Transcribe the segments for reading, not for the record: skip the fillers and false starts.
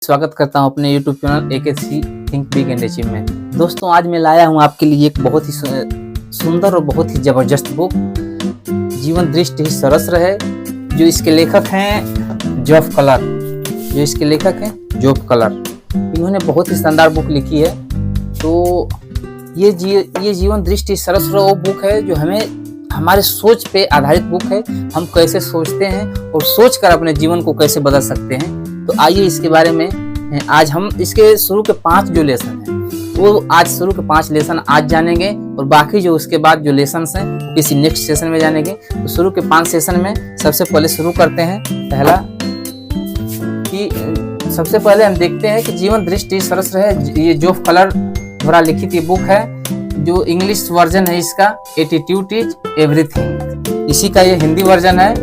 स्वागत करता हूं अपने YouTube channel AKC think big and achieve में। दोस्तों, आज मैं लाया हूं आपके लिए एक बहुत ही सुंदर और बहुत ही जबरदस्त बुक, जीवन दृष्टि ही सरस रहे, जो इसके लेखक हैं जॉफ कलर। इन्होंने बहुत ही शानदार बुक लिखी है। तो ये जीवन दृष्टि सरस रहे वो बुक है जो हमारे सोच पे आधारित बुक है। हम कैसे सोचते हैं और सोचकर अपने जीवन को कैसे बदल सकते हैं। तो आइए इसके बारे में आज हम इसके शुरू के 5 जो लेसन हैं वो आज शुरू के 5 लेसन आज जानेंगे, और बाकी जो उसके बाद जो लेसन हैं वो किसी नेक्स्ट सेशन में जानेंगे। तो शुरू के 5 सेशन में सबसे पहले शुरू करते हैं। पहला कि सबसे पहले हम देखते हैं कि जीवन दृष्टि सरस रहे, ये जॉफ कलर द्वारा लिखित ये बुक है। जो इंग्लिश वर्जन है इसका एटीट्यूड इज एवरीथिंग, इसी का ये हिंदी वर्जन है।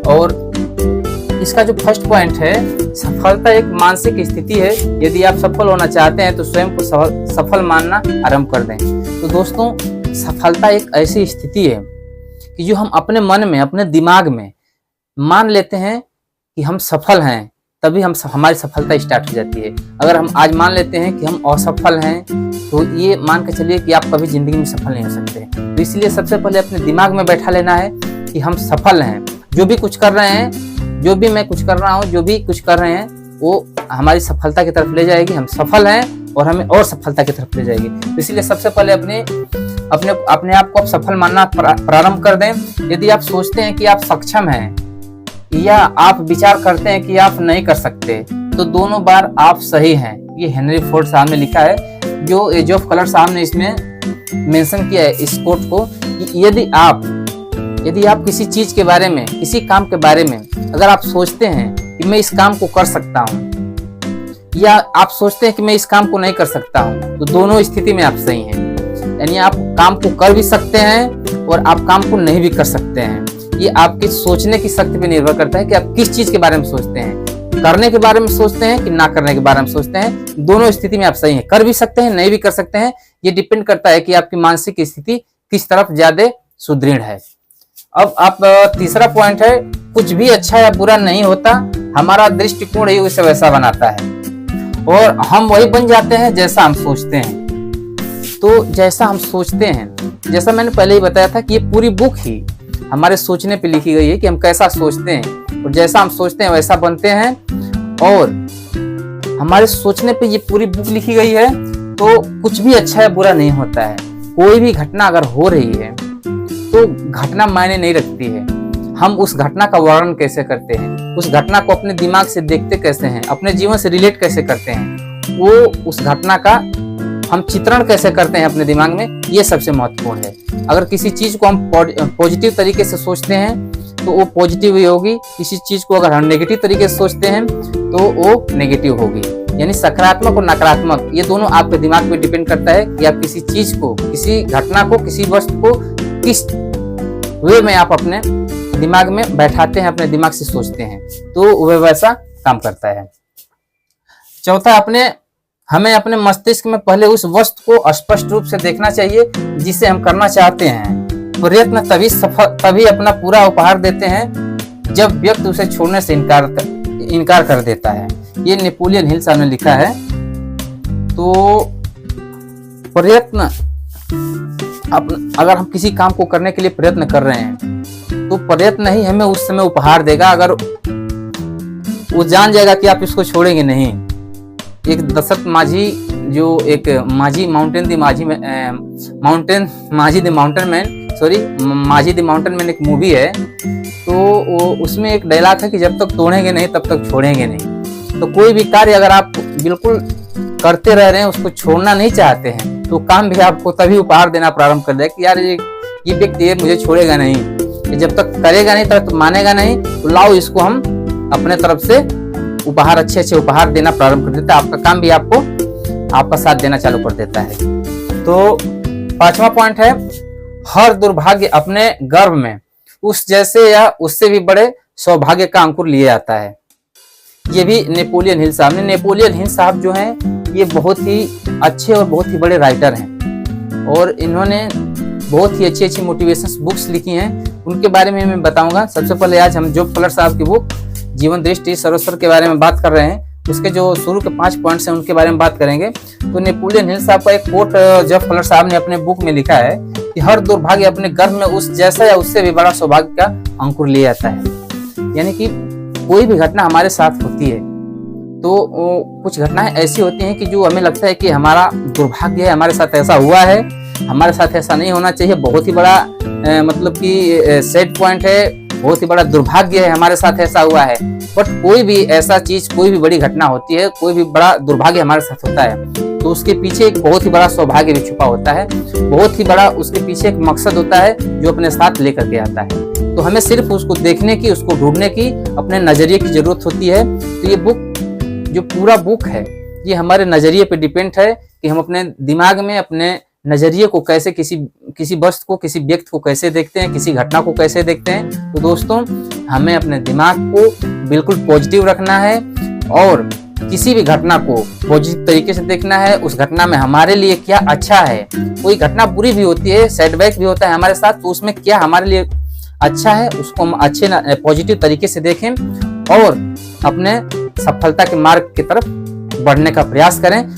और इसका जो फर्स्ट पॉइंट है, सफलता एक मानसिक स्थिति है। यदि आप सफल होना चाहते हैं तो स्वयं को सफल मानना आरंभ कर दें। तो दोस्तों, सफलता एक ऐसी स्थिति है कि जो हम अपने मन में, अपने दिमाग में मान लेते हैं कि हम सफल हैं, तभी हमारी सफलता स्टार्ट हो जाती है। अगर हम आज मान लेते हैं कि हम असफल हैं तो ये मान के चलिए कि आप कभी जिंदगी में सफल नहीं हो सकते। तो इसलिए सबसे पहले अपने दिमाग में बैठा लेना है कि हम सफल हैं। जो भी कुछ कर रहे हैं, जो भी मैं कुछ कर रहा हूँ, जो भी कुछ कर रहे हैं वो हमारी सफलता की तरफ ले जाएगी। हम सफल हैं और हमें और सफलता की तरफ ले जाएगी। तो इसलिए सबसे पहले अपने आप को आप सफल मानना प्रारंभ कर दें। यदि आप सोचते हैं कि आप सक्षम हैं या आप विचार करते हैं कि आप नहीं कर सकते, तो दोनों बार आप सही हैं। ये हेनरी फोर्ड साहब ने लिखा है, जो जॉफ कलर साहब ने इसमें मेंशन किया है इस कोट को, कि यदि आप किसी चीज के बारे में, किसी काम के बारे में अगर आप सोचते हैं कि मैं इस काम को कर सकता हूं, या आप सोचते हैं कि मैं इस काम को नहीं कर सकता हूं, तो दोनों स्थिति में आप सही हैं। यानी आप काम को कर भी सकते हैं और आप काम को नहीं भी कर सकते हैं। ये आपके सोचने की शक्ति पे निर्भर करता है कि आप किस चीज के बारे में सोचते हैं, करने के बारे में सोचते हैं कि ना करने के बारे में सोचते हैं। दोनों स्थिति में आप सही हैं, कर भी सकते हैं, नहीं भी कर सकते हैं। ये डिपेंड करता है कि आपकी मानसिक स्थिति किस तरफ ज्यादा सुदृढ़ है। अब आप तीसरा पॉइंट है, कुछ भी अच्छा या बुरा नहीं होता, हमारा दृष्टिकोण ही उसे वैसा बनाता है, और हम वही बन जाते हैं जैसा हम सोचते हैं। तो जैसा हम सोचते हैं, जैसा मैंने पहले ही बताया था कि ये पूरी बुक ही हमारे सोचने पे लिखी गई है कि हम कैसा सोचते हैं, और जैसा हम सोचते हैं वैसा बनते हैं। और हमारे सोचने पे ये पूरी बुक लिखी गई है। तो कुछ भी अच्छा या बुरा नहीं होता है। कोई भी घटना अगर हो रही है तो घटना मायने नहीं रखती है। हम उस घटना का वर्णन कैसे करते हैं, उस घटना को अपने दिमाग से देखते कैसे हैं, अपने जीवन से रिलेट कैसे करते हैं, वो उस घटना का हम चित्रण कैसे करते हैं अपने दिमाग में, ये सबसे महत्वपूर्ण है। अगर किसी चीज को हम पॉजिटिव तरीके से सोचते हैं तो वो पॉजिटिव ही होगी। किसी चीज को अगर हम नेगेटिव तरीके से सोचते हैं तो वो नेगेटिव होगी। यानी सकारात्मक और नकारात्मक, ये दोनों आपके दिमाग पे डिपेंड करता है कि आप किसी चीज को, किसी घटना को, किसी वस्तु को किस वे में आप अपने दिमाग में बैठाते हैं, अपने दिमाग से सोचते हैं, तो वह वैसा काम करता है। चौथा, हमें अपने मस्तिष्क में पहले उस वस्तु को स्पष्ट रूप से देखना चाहिए जिसे हम करना चाहते हैं। प्रयत्न तभी अपना पूरा उपहार देते हैं जब व्यक्ति उसे छोड़ने से इनकार कर देता है। ये नेपोलियन हिल साहब ने लिखा है। तो प्रयत्न, अगर हम किसी काम को करने के लिए प्रयत्न कर रहे हैं तो प्रयत्न ही हमें उस समय उपहार देगा। अगर वो जान जाएगा कि आप इसको छोड़ेंगे नहीं। एक दशरथ माझी, जो एक माझी द माउंटेन मैन एक मूवी है, तो उसमें एक डायलॉग है कि जब तक तोड़ेंगे नहीं तब तक छोड़ेंगे नहीं। तो कोई भी कार्य अगर आप बिल्कुल करते रह रहे हैं, उसको छोड़ना नहीं चाहते हैं, तो काम भी आपको तभी उपहार देना प्रारंभ कर देगा कि यार ये व्यक्ति मुझे छोड़ेगा नहीं, जब तक करेगा नहीं तब तक मानेगा नहीं, तो लाओ इसको हम अपने तरफ से उपहार, अच्छे उपहार देना प्रारंभ कर देता है। आपका काम भी आपका साथ देना चालू कर देता है। तो 5वां पॉइंट है, हर दुर्भाग्य अपने गर्भ में उस जैसे या उससे भी बड़े सौभाग्य का अंकुर लिए आता है। ये भी नेपोलियन हिल साहब ने। नेपोलियन हिल साहब जो हैं, ये बहुत ही अच्छे और बहुत ही बड़े राइटर हैं, और इन्होंने बहुत ही अच्छी मोटिवेशन बुक्स लिखी हैं। उनके बारे में मैं बताऊंगा। सबसे पहले आज हम जॉफ कलर साहब की बुक जीवन दृष्टि सर्वस्वर के बारे में बात कर रहे हैं। उसके जो शुरू के 5 पॉइंट्स हैं उनके बारे में बात करेंगे। तो नेपोलियन हिल साहब का एक कोट जेफ कलर साहब ने अपने बुक में लिखा है कि हर दुर्भाग्य अपने गर्भ में उस जैसा या उससे भी बड़ा सौभाग्य का अंकुर ले आता है। यानी कि कोई भी घटना हमारे साथ होती है तो कुछ घटनाएं ऐसी होती हैं कि जो हमें लगता है कि हमारा दुर्भाग्य है, हमारे साथ ऐसा हुआ है, हमारे साथ ऐसा नहीं होना चाहिए, बहुत ही बड़ा मतलब कि सेट पॉइंट है, बहुत ही बड़ा दुर्भाग्य है, हमारे साथ ऐसा हुआ है। बट कोई भी ऐसा चीज, कोई भी बड़ी घटना होती है, कोई भी बड़ा दुर्भाग्य हमारे साथ होता है तो उसके पीछे एक बहुत ही बड़ा सौभाग्य भी छुपा होता है, बहुत ही बड़ा उसके पीछे एक मकसद होता है जो अपने साथ लेकर के आता है। तो हमें सिर्फ उसको देखने की, उसको ढूंढने की, अपने नजरिए की जरूरत होती है। तो ये बुक, जो पूरा बुक है, ये हमारे नजरिए पे डिपेंड है कि हम अपने दिमाग में अपने नजरिए को कैसे, किसी वस्तु को, किसी व्यक्ति को कैसे देखते हैं, किसी घटना को कैसे देखते हैं। तो दोस्तों, हमें अपने दिमाग को बिल्कुल पॉजिटिव रखना है और किसी भी घटना को पॉजिटिव तरीके से देखना है। उस घटना में हमारे लिए क्या अच्छा है, कोई घटना बुरी भी होती है, सेटबैक भी होता है हमारे साथ, तो उसमें क्या हमारे लिए अच्छा है, उसको हम अच्छे पॉजिटिव तरीके से देखें और अपने सफलता के मार्ग की तरफ बढ़ने का प्रयास करें।